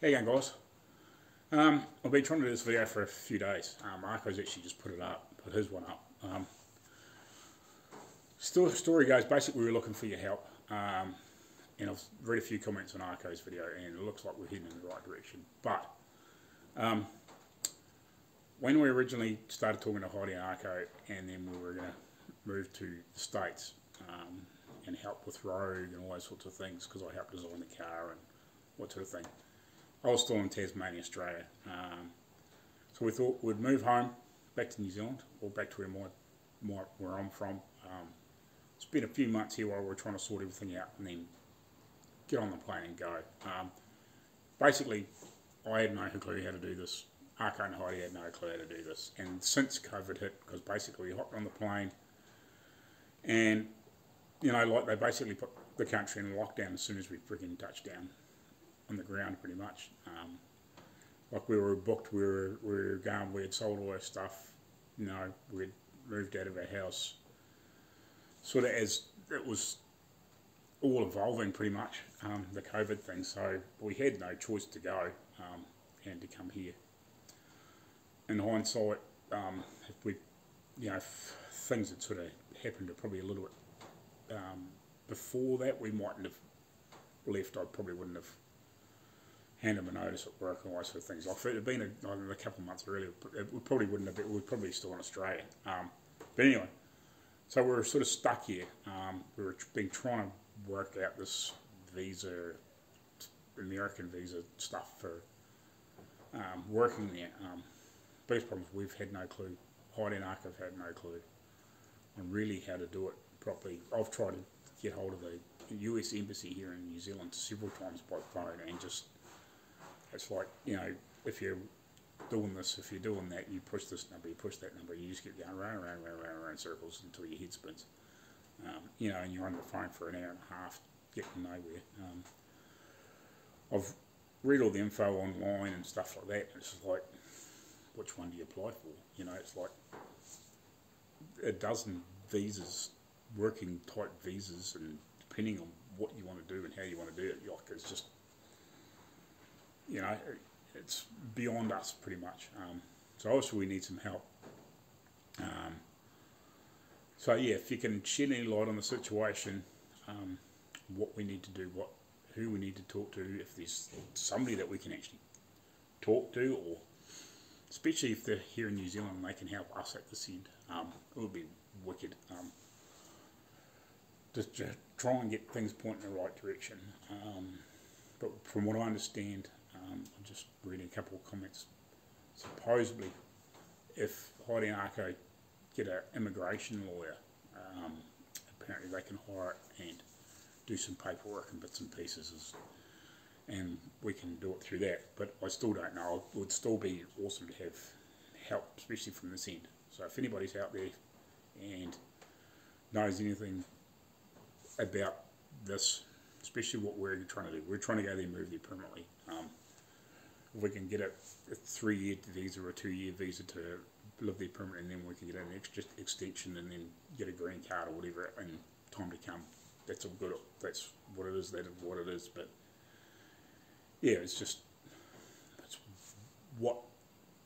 How you going, guys? I've been trying to do this video for a few days. Marco's actually just put his one up. Still, the story goes, basically we were looking for your help. And I've read a few comments on Arco's video and it looks like we're heading in the right direction. But when we originally started talking to Heidi and Arco, and then we were going to move to the States and help with road and all those sorts of things, because I helped design the car and what sort of thing, I was still in Tasmania, Australia. So we thought we'd move home, back to New Zealand, or back to where I'm from. Spent a few months here while we were trying to sort everything out, and then get on the plane and go. Basically, I had no clue how to do this. Arco and Heidi had no clue how to do this. And since COVID hit, because basically we hopped on the plane, and like they basically put the country in lockdown as soon as we freaking touched down on the ground, pretty much. Like we were booked, we were going, we had sold all our stuff, we'd moved out of our house, sort of as it was all evolving pretty much, the COVID thing, so we had no choice to go and to come here. In hindsight, if we, things that sort of happened probably a little bit before that, we mightn't have left. I probably wouldn't have handed them a notice at work and all those sort of things. Like if it had been a couple of months earlier, we probably wouldn't have been, we'd probably be still in Australia. But anyway, so we were sort of stuck here. We were trying to work out this visa, American visa stuff for working there. Biggest problem is we've had no clue. Heidi and Arco have had no clue on really how to do it properly. I've tried to get hold of the US Embassy here in New Zealand several times by phone, and just, it's like, if you're doing this, if you're doing that, you push this number, you push that number, you just get going round in circles until your head spins. And you're on the phone for an hour and a half, getting nowhere. I've read all the info online and stuff like that, and it's just like, which one do you apply for? It's like a dozen visas, working type visas, and depending on what you want to do and how you want to do it, it's just, it's beyond us pretty much. So obviously we need some help. So yeah, if you can shed any light on the situation, what we need to do, who we need to talk to, if there's somebody that we can actually talk to, or especially if they're here in New Zealand and they can help us at this end, it would be wicked. Just try and get things pointing in the right direction. But from what I understand, I'm just reading a couple of comments. Supposedly, if Heidi and Arco get an immigration lawyer, apparently they can hire it and do some paperwork and bits and pieces, and we can do it through that. But I still don't know. It would still be awesome to have help, especially from this end. So if anybody's out there and knows anything about this, especially what we're trying to do, we're trying to go there and move there permanently. If we can get a 3-year visa or a 2-year visa to live there permanently, and then we can get an extra extension and then get a green card or whatever in time to come, that's all good. That's what it is. That is what it is. But yeah, it's what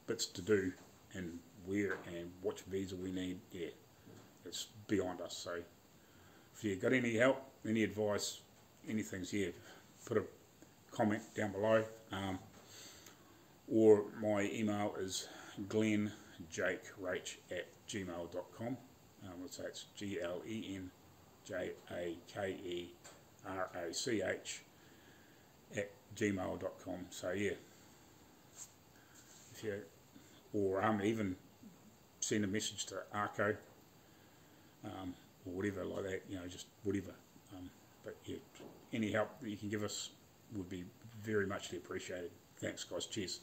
bits to do and where and which visa we need. Yeah, it's beyond us. So if you got any help, any advice, anything, yeah, put a comment down below. Or my email is glenjakerach@gmail.com. So it's GLENJAKERACH@gmail.com. So yeah, if you, or even send a message to Arco, or whatever like that, just whatever. But yeah, any help that you can give us would be very muchly appreciated. Thanks guys, cheers.